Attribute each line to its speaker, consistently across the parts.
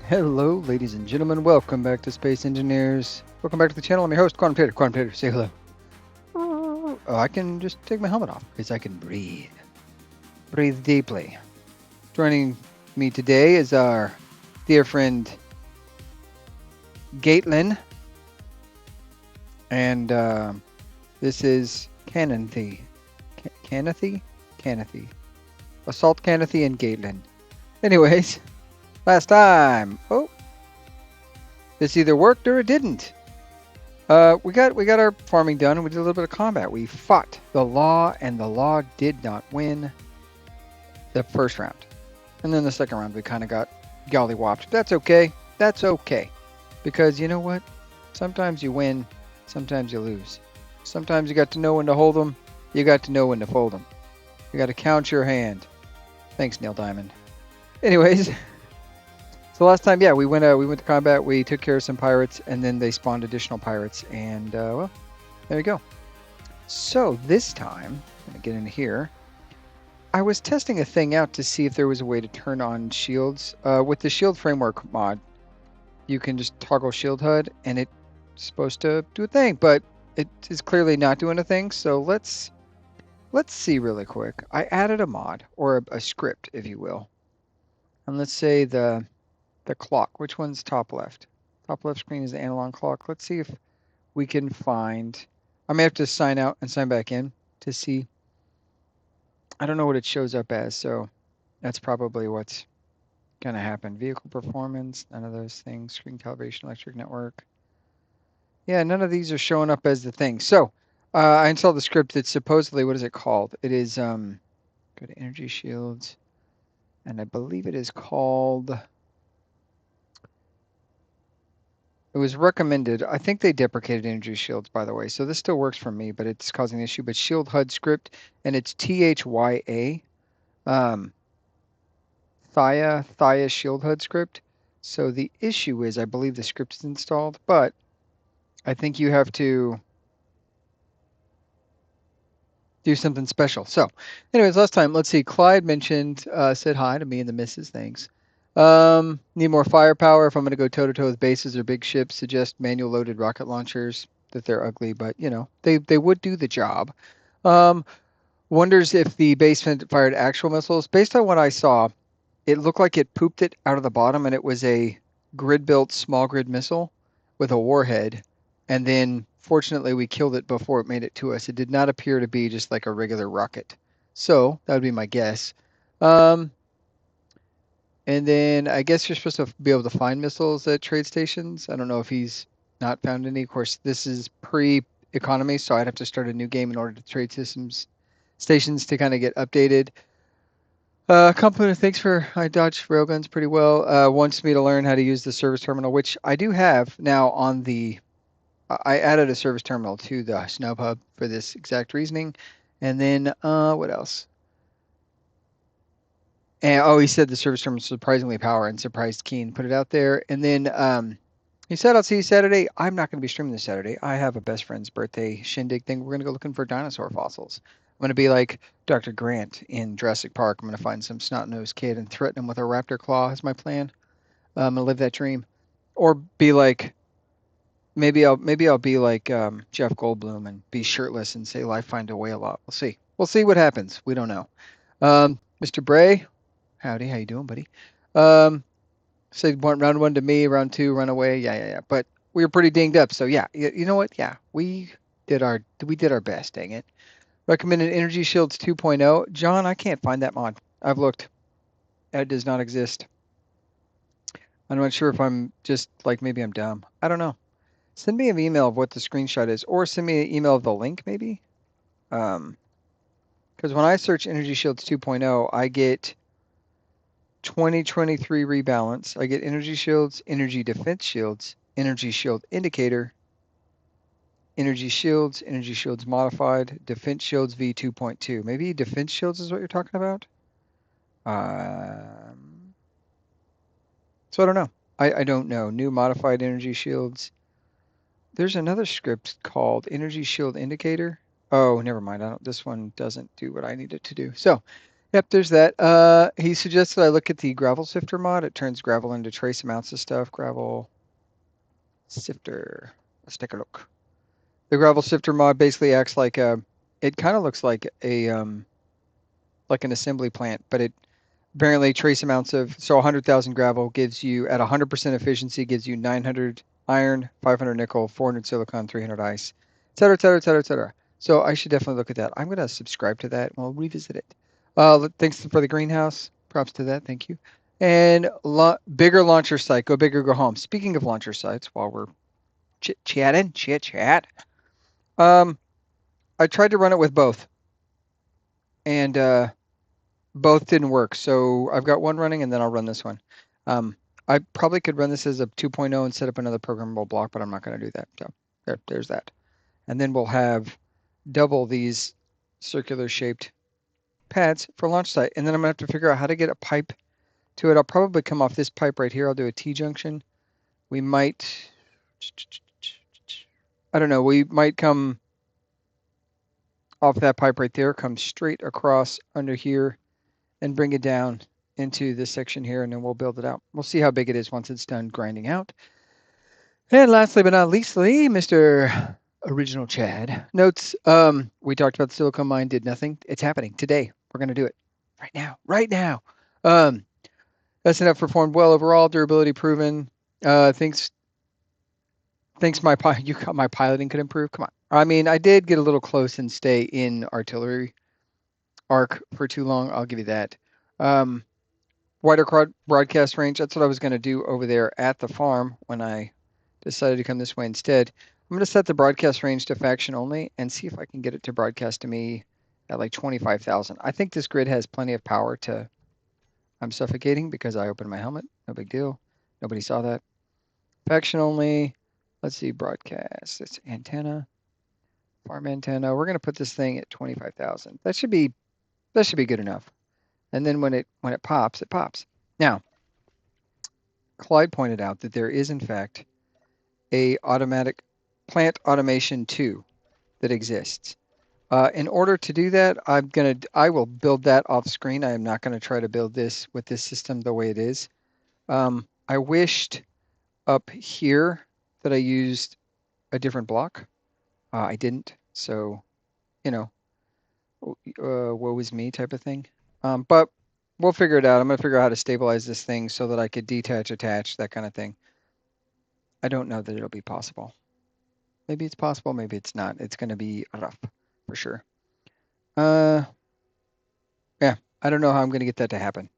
Speaker 1: Hello, ladies and gentlemen. Welcome back to Space Engineers. Welcome back to the channel. I'm your host, Quantum Tater. Quantum Tater, say hello. Oh, I can just take my helmet off because I can breathe. Breathe deeply. Joining me today is our dear friend Gaitlin, and this is Canathy. Canathy? Canathy. Assault Canathy and Gaitlin. Anyways, last time. Oh, this either worked or it didn't. We got our farming done, and we did a little bit of combat. We fought the law, and the law did not win the first round. And then the second round, we kind of got golly-whopped. That's okay. That's okay. Because you know what? Sometimes you win, sometimes you lose. Sometimes you got to know when to hold them, you got to know when to fold them. You got to count your hand. Thanks, Neil Diamond. Anyways, so last time, yeah, we went to combat. We took care of some pirates, and then they spawned additional pirates, and well, there we go. So this time, I'm gonna get in here. I was testing a thing out to see if there was a way to turn on shields. With the shield framework mod, you can just toggle shield HUD, and it's supposed to do a thing, but it is clearly not doing a thing. So let's see really quick. I added a mod or a script, if you will, and let's say the clock. Which one's top left? Top left screen is the analog clock. Let's see if we can find. I may have to sign out and sign back in to see. I don't know what it shows up as, so that's probably what's going to happen. Vehicle performance, none of those things. Screen calibration, electric network. Yeah, none of these are showing up as the thing. So I installed the script that's supposedly, what is it called? It is, go to energy shields, and I believe it is called, it was recommended. I think they deprecated energy shields, by the way. So this still works for me, but it's causing an issue. But shield HUD script, and it's THYA. Thia shield HUD script. So the issue is, I believe the script is installed, but I think you have to do something special. So anyways, last time, let's see. Clyde mentioned, said hi to me and the missus. Thanks. Need more firepower if I'm going to go toe-to-toe with bases or big ships. Suggest manual loaded rocket launchers. That they're ugly, but you know, they would do the job. Wonders if the base fired actual missiles. Based on what I saw, it looked like it pooped it out of the bottom, and it was a grid-built small grid missile with a warhead. And then, fortunately, we killed it before it made it to us. It did not appear to be just like a regular rocket. So that would be my guess. And then I guess you're supposed to be able to find missiles at trade stations. I don't know if he's not found any. Of course, this is pre-economy, so I'd have to start a new game in order to trade stations to kind of get updated. Compliment, thanks for, I dodged railguns pretty well. Wants me to learn how to use the service terminal, which I do have now on the, I added a service terminal to the Snub Hub for this exact reasoning. And then, what else? And, oh, he said the service terminal is surprisingly power and surprised Keen put it out there. And then, he said, I'll see you Saturday. I'm not going to be streaming this Saturday. I have a best friend's birthday shindig thing. We're going to go looking for dinosaur fossils. I'm going to be like Dr. Grant in Jurassic Park. I'm going to find some snot-nosed kid and threaten him with a raptor claw is my plan. I'm going to live that dream. Or be like, maybe I'll be like Jeff Goldblum and be shirtless and say life find a way a lot. We'll see. We'll see what happens. We don't know. Mr. Bray, howdy. How you doing, buddy? Said round one to me, round two, run away. Yeah. But we were pretty dinged up. So yeah, you know what? Yeah, we did our best. Dang it. Recommended Energy Shields 2.0. John, I can't find that mod. I've looked. It does not exist. I'm not sure if I'm just like maybe I'm dumb. I don't know. Send me an email of what the screenshot is, or send me an email of the link maybe. Because when I search Energy Shields 2.0, I get 2023 rebalance. I get energy shields, energy defense shields, energy shield indicator, energy shields modified, defense shields v2.2. Maybe defense shields is what you're talking about. So I don't know. I don't know. New modified energy shields. There's another script called energy shield indicator. Oh, never mind. This one doesn't do what I need it to do. So Yep, there's that. He suggested I look at the gravel sifter mod. It turns gravel into trace amounts of stuff. Gravel sifter. Let's take a look. The gravel sifter mod basically acts like a. It kind of looks like an assembly plant, but it apparently trace amounts of 100,000 gravel gives you at 100% efficiency gives you 900 iron, 500 nickel, 400 silicon, 300 ice, etc., etc., etc., etc. So I should definitely look at that. I'm gonna subscribe to that. We'll revisit it. Thanks for the greenhouse. Props to that. Thank you. And bigger launcher site. Go big or go home. Speaking of launcher sites, while we're chit chat. Um, I tried to run it with both, and both didn't work. So I've got one running, and then I'll run this one. Um, I probably could run this as a 2.0 and set up another programmable block, but I'm not going to do that. So there's that. And then we'll have double these circular shaped pads for launch site. And then I'm going to have to figure out how to get a pipe to it. I'll probably come off this pipe right here. I'll do a T-junction. We might, I don't know, we might come off that pipe right there, come straight across under here and bring it down into this section here, and then we'll build it out. We'll see how big it is once it's done grinding out. And lastly but not leastly, Mr. Original Chad notes, we talked about the silicone mine, did nothing. It's happening today. We're going to do it right now, right now. SNF performed well overall, durability proven. Thinks my piloting could improve. Come on. I mean, I did get a little close and stay in artillery arc for too long. I'll give you that. Wider broadcast range. That's what I was going to do over there at the farm when I decided to come this way instead. I'm going to set the broadcast range to faction only and see if I can get it to broadcast to me at like 25,000. I think this grid has plenty of power to. I'm suffocating because I opened my helmet. No big deal. Nobody saw that. Faction only. Let's see, broadcast. It's antenna. Farm antenna. We're going to put this thing at 25,000. That should be good enough. And then when it pops, it pops. Now, Clyde pointed out that there is in fact a automatic plant automation 2 that exists. In order to do that, I will build that off screen. I am not going to try to build this with this system the way it is. I wished up here that I used a different block. I didn't, so you know, woe is me type of thing. But we'll figure it out. I'm going to figure out how to stabilize this thing so that I could detach, attach, that kind of thing. I don't know that it'll be possible. Maybe it's possible, maybe it's not. It's going to be rough for sure. Yeah, I don't know how I'm going to get that to happen.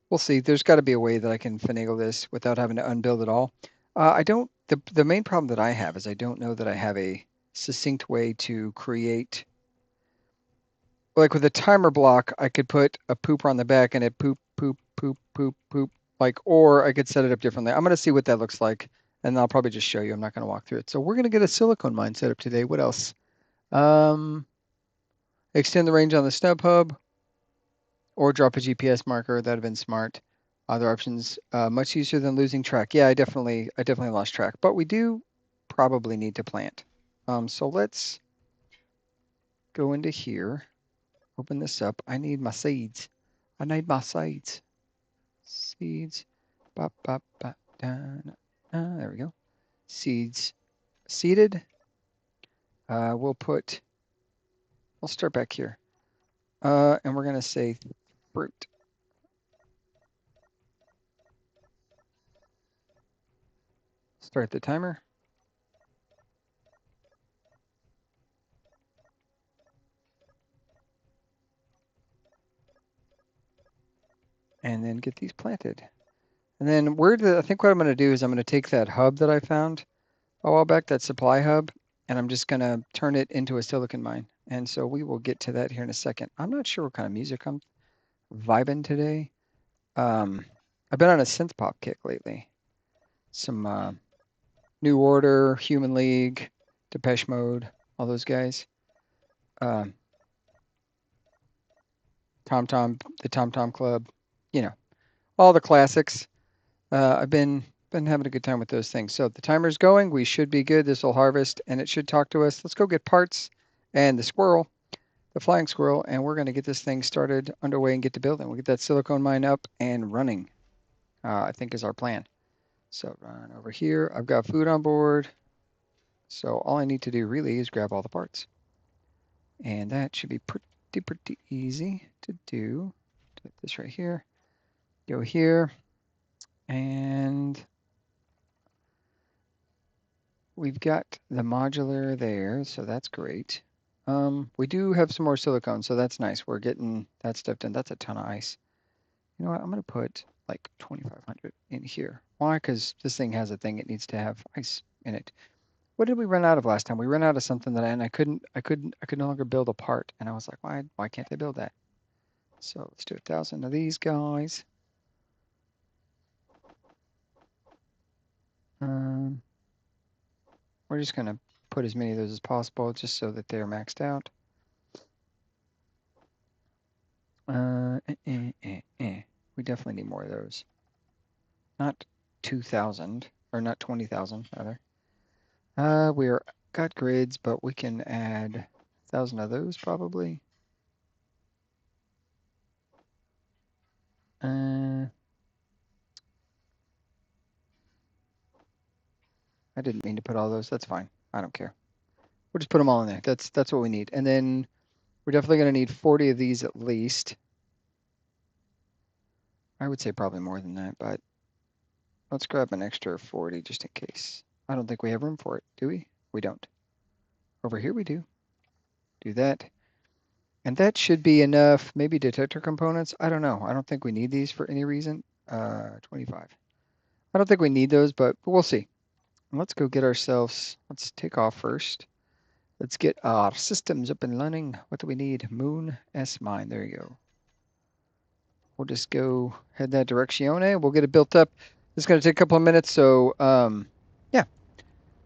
Speaker 1: We'll see. There's got to be a way that I can finagle this without having to unbuild it all. I don't. The main problem that I have is I don't know that I have a succinct way to create. Like with a timer block, I could put a pooper on the back and it poop, poop, poop, poop, poop. Like, or I could set it up differently. I'm going to see what that looks like, and I'll probably just show you. I'm not going to walk through it. So we're going to get a silicone mine set up today. What else? Extend the range on the snub hub, or drop a GPS marker. That'd have been smart. Other options, much easier than losing track. Yeah, I definitely lost track, but we do probably need to plant. So let's go into here. Open this up. I need my seeds. I need my seeds. Seeds. Bop, bop, bop, down. There we go. Seeds seeded. We'll start back here. And we're going to say fruit. Start the timer. And then get these planted. And then I think what I'm going to do is I'm going to take that hub that I found a while back, that supply hub, and I'm just going to turn it into a silicon mine. And so we will get to that here in a second. I'm not sure what kind of music I'm vibing today. I've been on a synth pop kick lately. Some New Order, Human League, Depeche Mode, all those guys. Tom Tom, the Tom Tom Club, all the classics. I've been having a good time with those things. So the timer's going. We should be good. This will harvest, and it should talk to us. Let's go get parts and the squirrel. the flying squirrel, and we're going to get this thing started underway and get to building. We'll get that silicone mine up and running, I think is our plan. So run over here. I've got food on board. So all I need to do really is grab all the parts. And that should be pretty easy to do. Do this right here. Go here. And we've got the modular there, so that's great. We do have some more silicone, so that's nice. We're getting that stuff done. That's a ton of ice. You know what? I'm going to put like 2,500 in here. Why? Because this thing has a thing. It needs to have ice in it. What did we run out of last time? We ran out of something and I could no longer build a part. And I was like, why can't I build that? So let's do 1,000 of these guys. We're just going to put as many of those as possible just so that they're maxed out. We definitely need more of those. Not 2,000, or not 20,000, rather. We're got grids, but we can add 1,000 of those probably. I didn't mean to put all those. That's fine. I don't care. We'll just put them all in there. That's what we need. And then we're definitely going to need 40 of these at least. I would say probably more than that, but let's grab an extra 40 just in case. I don't think we have room for it, do we? We don't. Over here we do. Do that. And that should be enough. Maybe detector components. I don't know. I don't think we need these for any reason. 25. I don't think we need those, but we'll see. Let's go get ourselves, let's take off first. Let's get our systems up and running. What do we need? Moon SiMine. There you go. We'll just go head that direction. We'll get it built up. It's going to take a couple of minutes. So, yeah,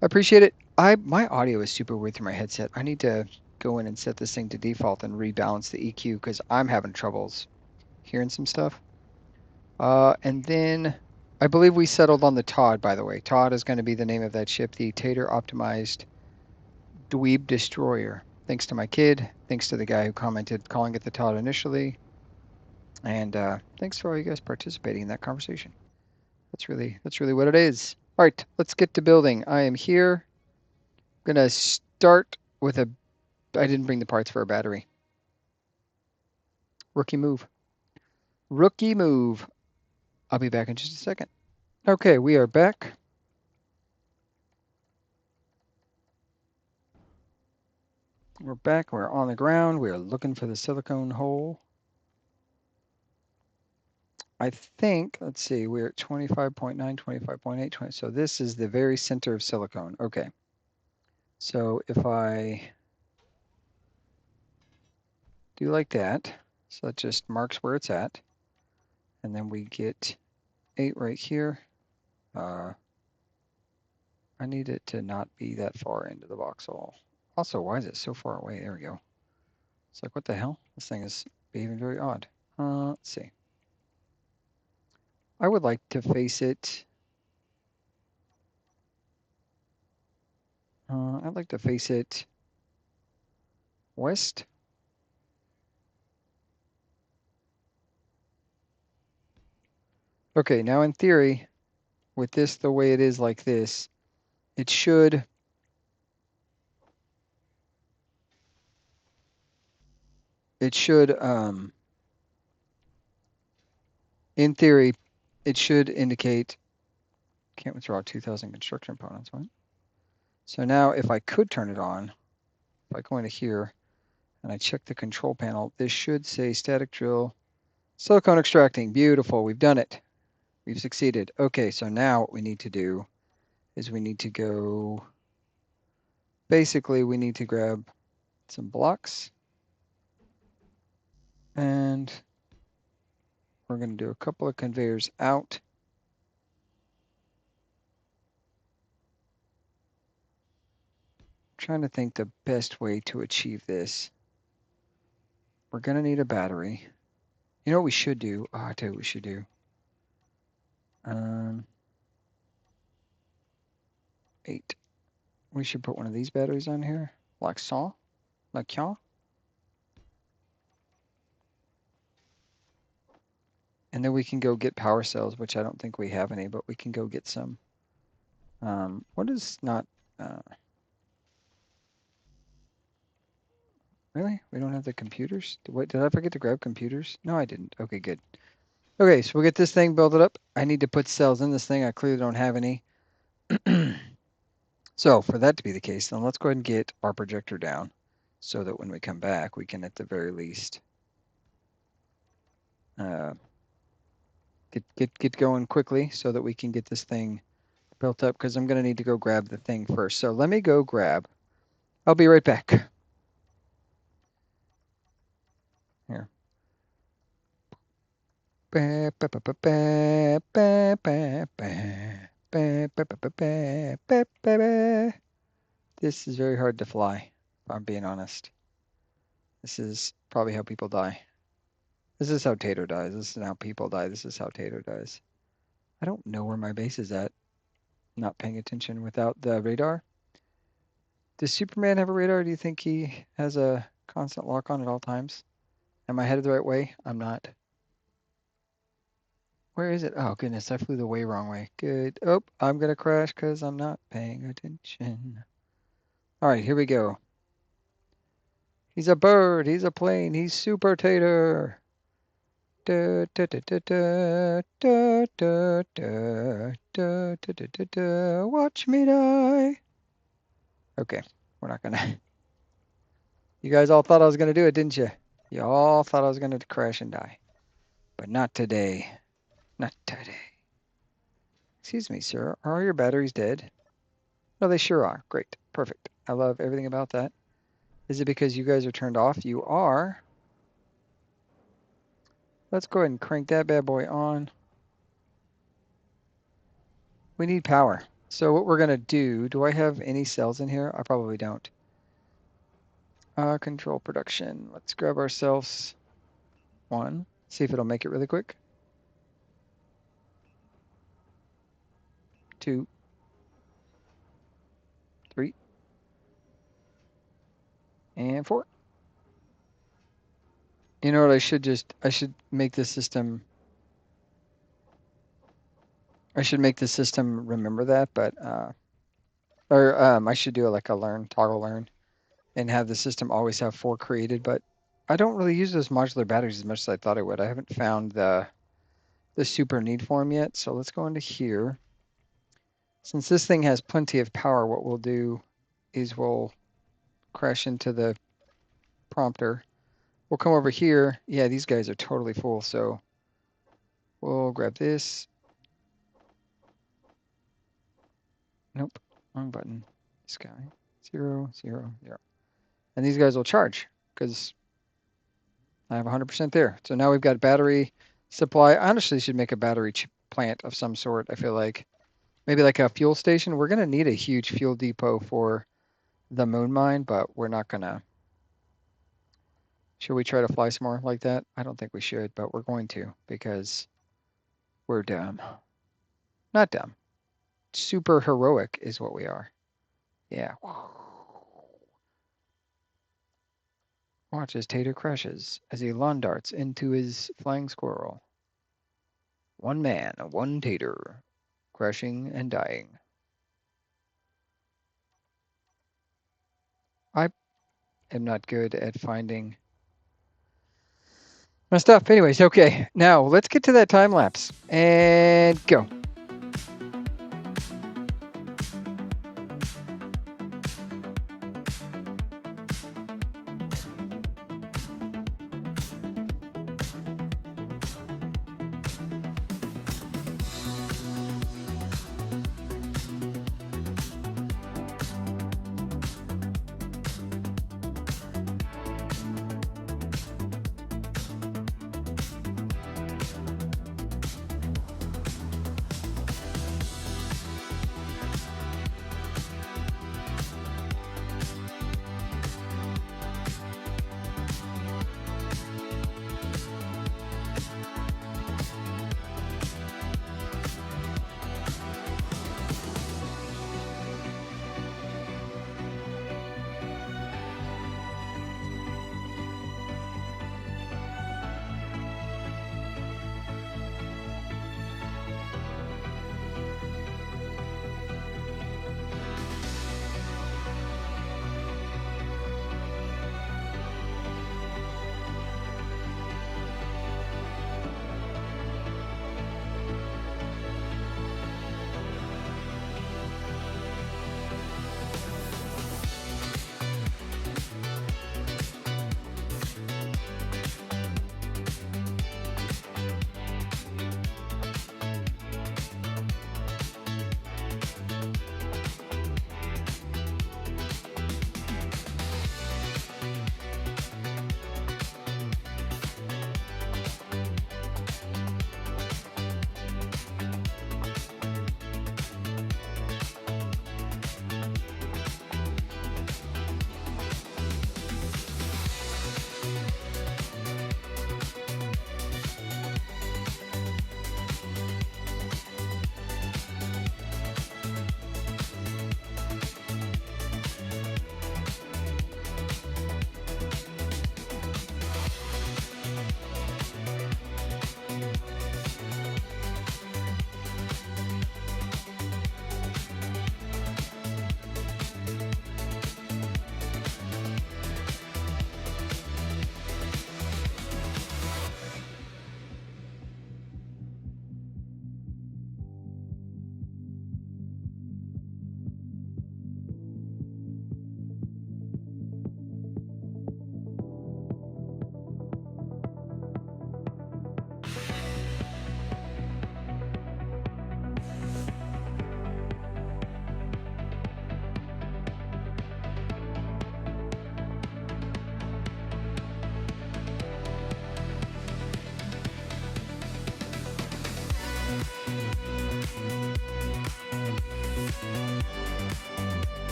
Speaker 1: I appreciate it. My audio is super weird through my headset. I need to go in and set this thing to default and rebalance the EQ because I'm having troubles hearing some stuff. And then I believe we settled on the Todd, by the way. Todd is going to be the name of that ship, the Tater Optimized Dweeb Destroyer. Thanks to my kid. Thanks to the guy who commented calling it the Todd initially. And thanks for all you guys participating in that conversation. That's really what it is. All right, let's get to building. I am here. I'm going to start with a... I didn't bring the parts for a battery. Rookie move. Rookie move. I'll be back in just a second. Okay, we are back. We're back. We're on the ground. We're looking for the silicone hole. I think, let's see, we're at 25.9, 25.8, 20. So this is the very center of silicone. Okay. So if I do like that, so that just marks where it's at. And then we get 8 right here. I need it to not be that far into the box hole. Also, why is it so far away? There we go. It's like, what the hell? This thing is behaving very odd. Let's see. I would like to face it. I'd like to face it west. Okay, now in theory, with this the way it is like this, it should in theory, it should indicate can't withdraw 2,000 construction components, right? So now if I could turn it on, if I go into here and I check the control panel, this should say static drill, silicone extracting. Beautiful, we've done it. We've succeeded. Okay, so now what we need to do is we need to go, basically we need to grab some blocks and we're going to do a couple of conveyors out. Trying to think the best way to achieve this. We're going to need a battery. You know what we should do? Oh, I tell you what we should do. 8. We should put one of these batteries on here. Like ça. Like ça. And then we can go get power cells, which I don't think we have any, but we can go get some. What is not... Really? We don't have the computers? Wait, did I forget to grab computers? No, I didn't. Okay, good. Okay, so we'll get this thing built up. I need to put cells in this thing. I clearly don't have any. So for that to be the case, then let's go ahead and get our projector down so that when we come back, we can at the very least get going quickly so that we can get this thing built up, because I'm going to need to go grab the thing first. So let me go grab. I'll be right back. Here. This is very hard to fly, if I'm being honest. This is probably how people die. This is how Tato dies. This is how people die. This is how Tato dies. I don't know where my base is at. Not paying attention without the radar. Does Superman have a radar? Do you think he has a constant lock on at all times? Am I headed the right way? I'm not. Where is it? Oh, goodness, I flew the way wrong way. Good. Oh, I'm going to crash because I'm not paying attention. All right, here we go. He's a bird. He's a plane. He's Super Tater. Da, da, da, da, da, da, da, da, da, da, da, da. Watch me die. Okay, we're not going to. You guys all thought I was going to do it, didn't you? You all thought I was going to crash and die. But not today. Not today. Excuse me, sir. Are all your batteries dead? No, they sure are. Great. Perfect. I love everything about that. Is it because you guys are turned off? You are. Let's go ahead and crank that bad boy on. We need power. So what we're going to do I have any cells in here? I probably don't. Control production. Let's grab ourselves one. See if it'll make it really quick. 2, 3, and 4. You know what, I should make this system, remember that, but, I should do like a toggle learn, and have the system always have 4 created, but I don't really use those modular batteries as much as I thought I would. I haven't found the super need for them yet, so let's go into here. Since this thing has plenty of power, what we'll do is we'll crash into the prompter. We'll come over here. Yeah, these guys are totally full, so we'll grab this. Nope, wrong button. This guy, 0, 0, 0. And these guys will charge because I have 100% there. So now we've got battery supply. I honestly should make a battery plant of some sort. I feel like maybe like a fuel station. We're going to need a huge fuel depot for the moon mine, but we're not going to. Should we try to fly some more like that? I don't think we should, but we're going to because we're dumb. Not dumb. Super heroic is what we are. Yeah. Watch as Tater crashes as he lawn darts into his flying squirrel. One man, one Tater, crashing and dying. I am not good at finding my stuff. Anyways, okay. Now let's get to that time lapse and go.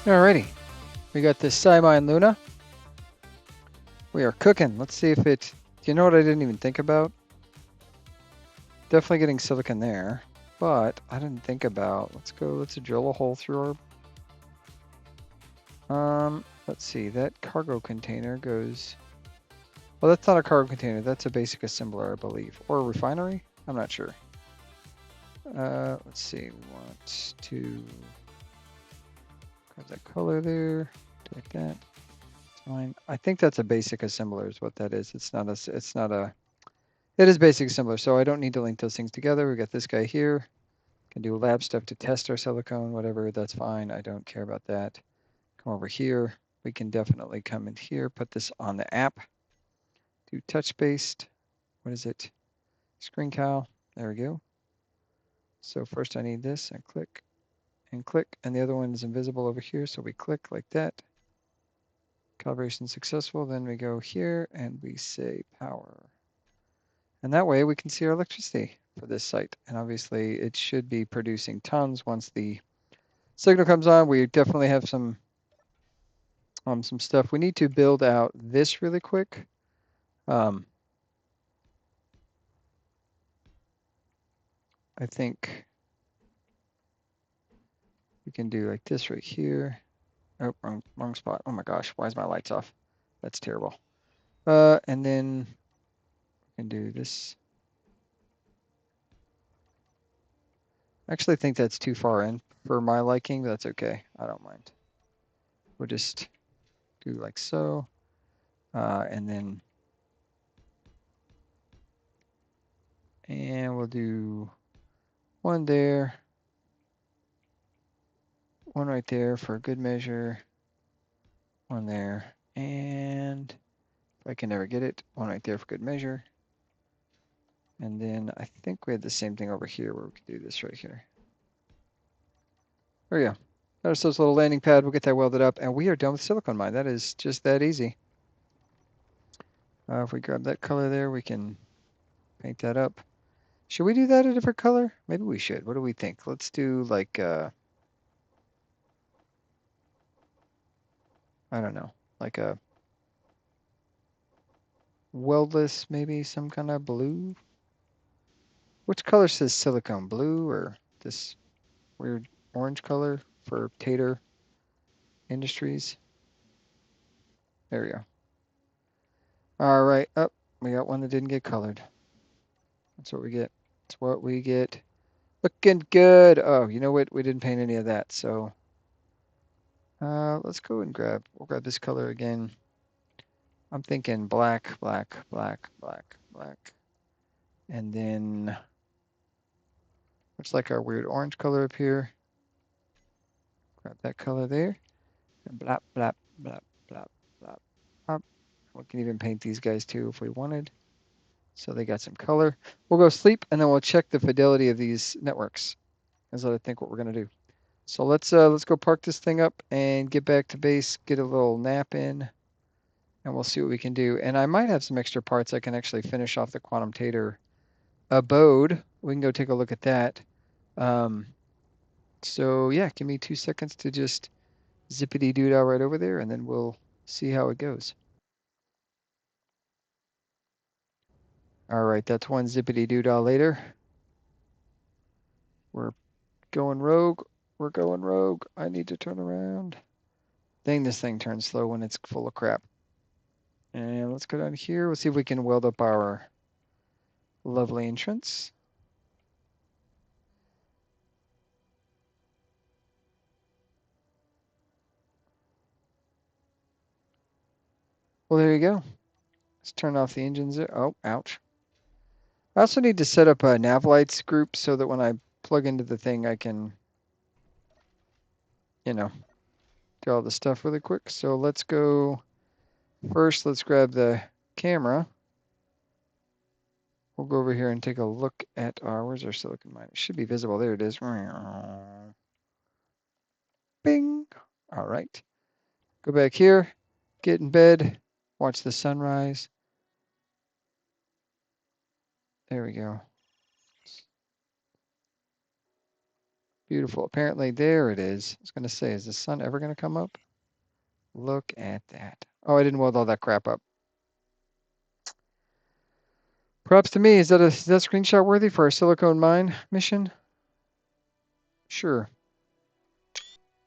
Speaker 1: Alrighty. We got this SiMine Luna. We are cooking. Let's see if it... Do you know what I didn't even think about? Definitely getting silicon there. But I didn't think about... Let's drill a hole through our... Let's see. That cargo container goes... Well, that's not a cargo container. That's a basic assembler, I believe. Or a refinery? I'm not sure. Let's see. We want to grab that color there. Like that. It's fine. I think that's a basic assembler is what that is. It is basic assembler, so I don't need to link those things together. We got this guy here. Can do lab stuff to test our silicone, whatever. That's fine. I don't care about that. Come over here. We can definitely come in here, put this on the app. Do touch-based. What is it? Screen cal. There we go. So first I need this and click, and the other one is invisible over here, so we click like that. Calibration successful, then we go here and we say power. And that way we can see our electricity for this site. And obviously it should be producing tons once the signal comes on. We definitely have some stuff. We need to build out this really quick. I think we can do like this right here. Oh, wrong spot. Oh my gosh, why is my lights off? That's terrible. And then we can do this. I actually think that's too far in for my liking, but that's okay. I don't mind. We'll just do like so. And we'll do one there, one right there for a good measure, one there, and if I can never get it, one right there for good measure. And then I think we had the same thing over here where we could do this right here. There we go. There's this little landing pad. We'll get that welded up, and we are done with silicone mine. That is just that easy. If we grab that color there, we can paint that up. Should we do that a different color? Maybe we should. What do we think? Let's do like, I don't know, like a weldless, maybe some kind of blue. Which color says silicone? Blue or this weird orange color for Tater Industries? There we go. All right. Up. We got one that didn't get colored. That's what we get. That's what we get. Looking good. Oh, you know what? We didn't paint any of that. So let's go and we'll grab this color again. I'm thinking black, black, black, black, black. And then looks like our weird orange color up here. Grab that color there. And blap, blap, blap, blap, blap, blap. We can even paint these guys too if we wanted. So they got some color. We'll go sleep and then we'll check the fidelity of these networks. Is what I think what we're gonna do. So let's go park this thing up and get back to base, get a little nap in, and we'll see what we can do. And I might have some extra parts I can actually finish off the Quantum Tater abode. We can go take a look at that. So yeah, give me 2 seconds to just zippity doo-dah right over there, and then we'll see how it goes. All right, that's one zippity doo-dah later. We're going rogue. We're going rogue. I need to turn around. Dang, this thing turns slow when it's full of crap. And let's go down here. We'll see if we can weld up our lovely entrance. Well, there you go. Let's turn off the engines. Oh, ouch. I also need to set up a nav lights group so that when I plug into the thing, I can, do all the stuff really quick. So let's go first. Let's grab the camera. We'll go over here and take a look at where's our silicon mine? It should be visible. There it is. Bing. All right. Go back here, get in bed, watch the sunrise. There we go. Beautiful. Apparently, there it is. I was going to say, is the sun ever going to come up? Look at that. Oh, I didn't weld all that crap up. Props to me. Is that screenshot worthy for our silicone mine mission? Sure.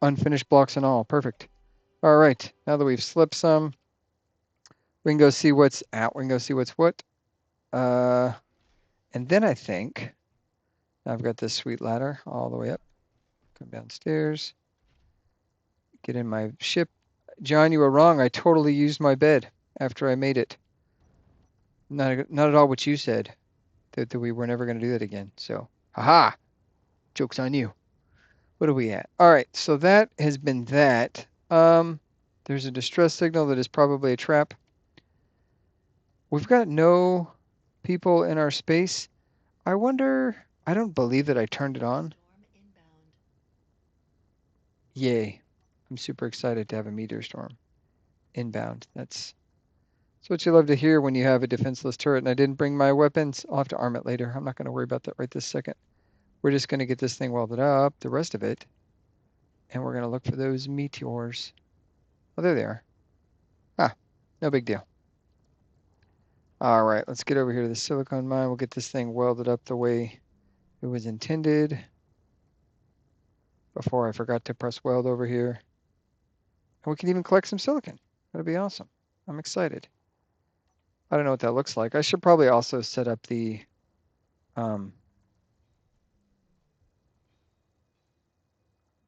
Speaker 1: Unfinished blocks and all. Perfect. All right. Now that we've slipped some, we can go see what's out. We can go see what's what. And then I think I've got this sweet ladder all the way up. Come downstairs. Get in my ship. John, you were wrong. I totally used my bed after I made it. Not at all what you said. That we were never going to do that again. So, haha. Joke's on you. What are we at? All right. So that has been that. There's a distress signal that is probably a trap. We've got no people in our space. I wonder, I don't believe that I turned it on. Yay. I'm super excited to have a meteor storm inbound. That's what you love to hear when you have a defenseless turret. And I didn't bring my weapons. I'll have to arm it later. I'm not going to worry about that right this second. We're just going to get this thing welded up, the rest of it. And we're going to look for those meteors. Oh, there they are. Ah, no big deal. All right, let's get over here to the silicone mine. We'll get this thing welded up the way it was intended. Before I forgot to press weld over here. And we can even collect some silicon. That'll be awesome. I'm excited. I don't know what that looks like. I should probably also set up the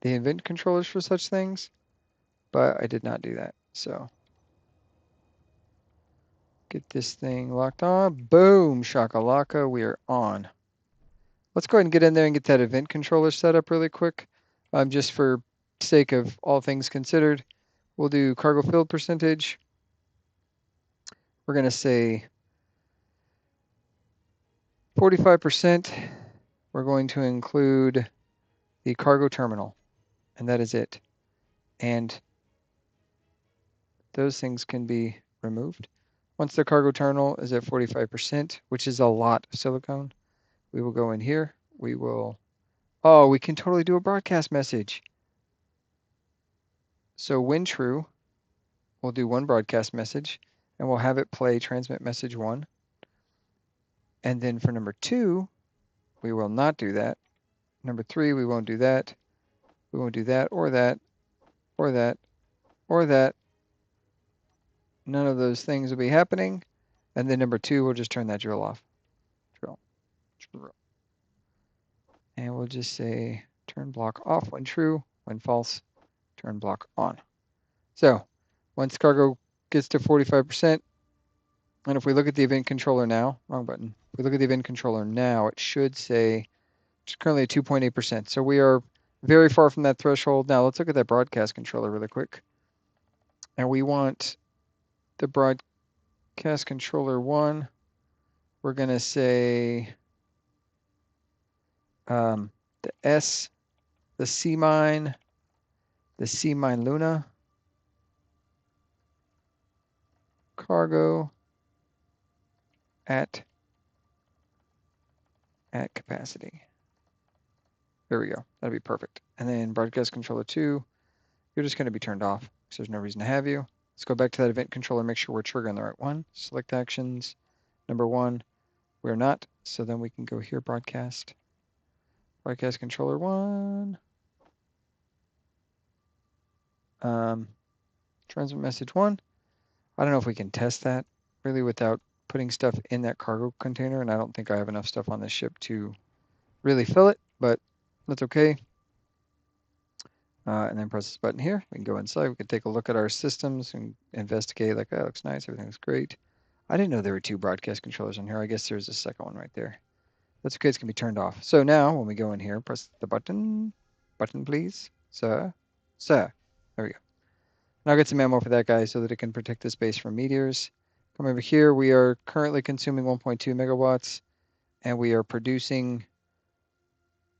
Speaker 1: event controllers for such things, but I did not do that. So get this thing locked on. Boom, shakalaka, we are on. Let's go ahead and get in there and get that event controller set up really quick. Just for sake of all things considered, we'll do cargo filled percentage. We're going to say 45%. We're going to include the cargo terminal, and that is it. And those things can be removed. Once the cargo terminal is at 45%, which is a lot of silicone, we will go in here. We will, oh, we can totally do a broadcast message. So when true, we'll do one broadcast message, and we'll have it play transmit message 1. And then for number 2, we will not do that. Number 3, we won't do that. We won't do that or that or that or that. None of those things will be happening. And then number 2, we'll just turn that drill off. Drill. And we'll just say turn block off when true, when false, turn block on. So once cargo gets to 45%, and if we look at the event controller now, wrong button. If we look at the event controller now, it should say it's currently at 2.8%. So we are very far from that threshold. Now let's look at that broadcast controller really quick. And we want the broadcast controller 1. We're going to say the S, the SiMine, the SiMine Luna, cargo at capacity. There we go. That'd be perfect. And then broadcast controller 2, you're just going to be turned off because there's no reason to have you. Let's go back to that event controller, make sure we're triggering the right one. Select actions. Number 1, we're not. So then we can go here, broadcast. Broadcast controller 1. Transmit message 1. I don't know if we can test that really without putting stuff in that cargo container. And I don't think I have enough stuff on this ship to really fill it, but that's okay. And then press this button here. We can go inside. We can take a look at our systems and investigate. Like, oh, looks nice. Everything looks great. I didn't know there were 2 broadcast controllers on here. I guess there's a second one right there. That's okay. It's going to be turned off. So now when we go in here, press the button. Button, please. Sir. Sir. There we go. Now I'll get some ammo for that guy so that it can protect the space from meteors. Come over here. We are currently consuming 1.2 megawatts, and we are producing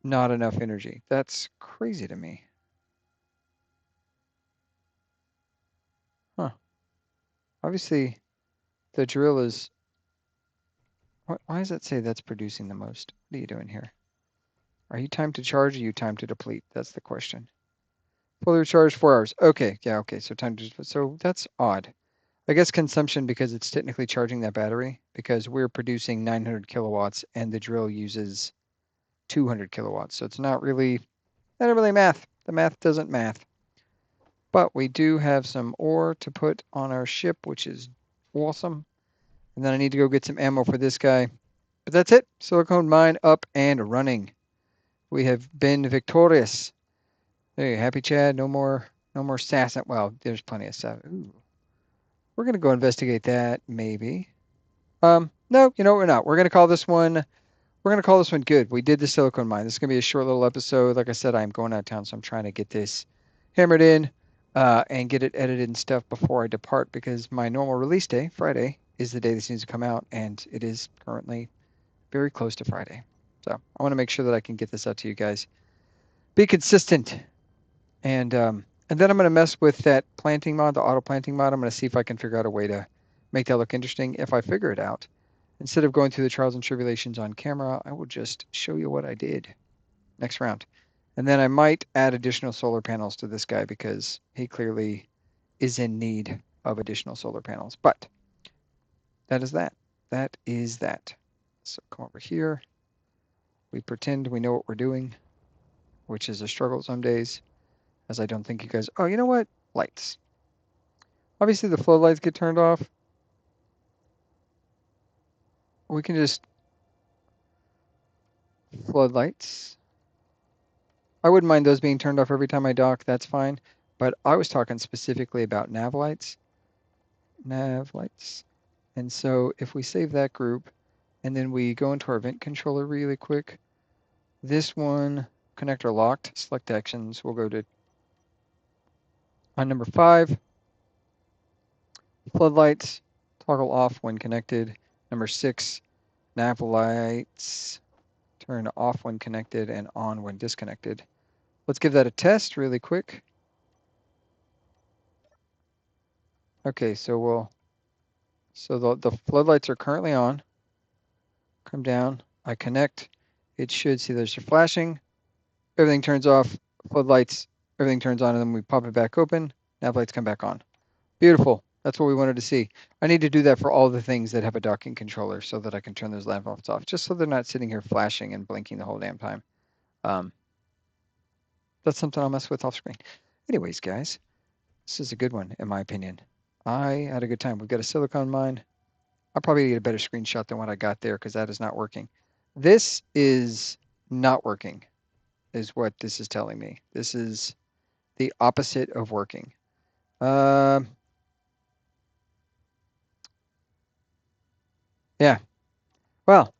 Speaker 1: not enough energy. That's crazy to me. Huh. Obviously, the drill is... Why does that say that's producing the most? What are you doing here? Are you timed to charge or are you timed to deplete? That's the question. Fully recharged 4 hours. Okay, yeah, okay. So time to, so that's odd. I guess consumption because it's technically charging that battery because we're producing 900 kilowatts and the drill uses 200 kilowatts. So it's not really math. The math doesn't math. But we do have some ore to put on our ship, which is awesome. And then I need to go get some ammo for this guy. But that's it. Silicone mine up and running. We have been victorious. Hey, happy Chad. No more sass. Well, there's plenty of sass. Ooh. We're gonna go investigate that, maybe. No, you know what, we're not. We're gonna call this one good. We did the silicone mine. This is gonna be a short little episode. Like I said, I'm going out of town, so I'm trying to get this hammered in and get it edited and stuff before I depart because my normal release day, Friday, is the day this needs to come out, and it is currently very close to Friday. So I want to make sure that I can get this out to you guys. Be consistent. And then I'm going to mess with that planting mod, the auto planting mod. I'm going to see if I can figure out a way to make that look interesting. If I figure it out, instead of going through the trials and tribulations on camera, I will just show you what I did next round. And then I might add additional solar panels to this guy because he clearly is in need of additional solar panels. But that is that. That is that. So come over here. We pretend we know what we're doing, which is a struggle some days. As I don't think you guys... Oh, you know what? Lights. Obviously, the floodlights get turned off. We can just... Floodlights. I wouldn't mind those being turned off every time I dock. That's fine. But I was talking specifically about nav lights. Nav lights. And so if we save that group, and then we go into our vent controller really quick, this one, connector locked, select actions. We'll go to... On number 5, floodlights, toggle off when connected. Number 6, nav lights, turn off when connected and on when disconnected. Let's give that a test really quick. Okay, so the floodlights are currently on. Come down, I connect. It should see there's your flashing. Everything turns off, floodlights, everything turns on, and then we pop it back open. Nav lights come back on. Beautiful. That's what we wanted to see. I need to do that for all the things that have a docking controller so that I can turn those lamp lights off, just so they're not sitting here flashing and blinking the whole damn time. That's something I'll mess with off screen. Anyways, guys, this is a good one, in my opinion. I had a good time. We've got a silicone mine. I'll probably get a better screenshot than what I got there because that is not working. This is not working, is what this is telling me. This is the opposite of working. Yeah. Well,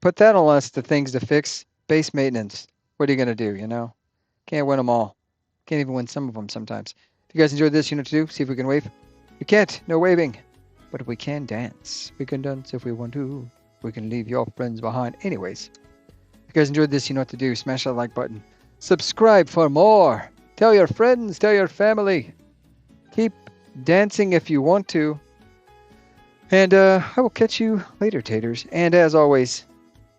Speaker 1: put that on list of things to fix. Base maintenance. What are you going to do, you know? Can't win them all. Can't even win some of them sometimes. If you guys enjoyed this, you know what to do. See if we can wave. We can't. No waving. But we can dance. We can dance if we want to. We can leave your friends behind. Anyways, if you guys enjoyed this, you know what to do. Smash that like button. Subscribe for more. Tell your friends. Tell your family. Keep dancing if you want to. And I will catch you later, taters. And as always,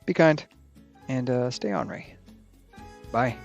Speaker 1: be kind and stay ornery. Bye.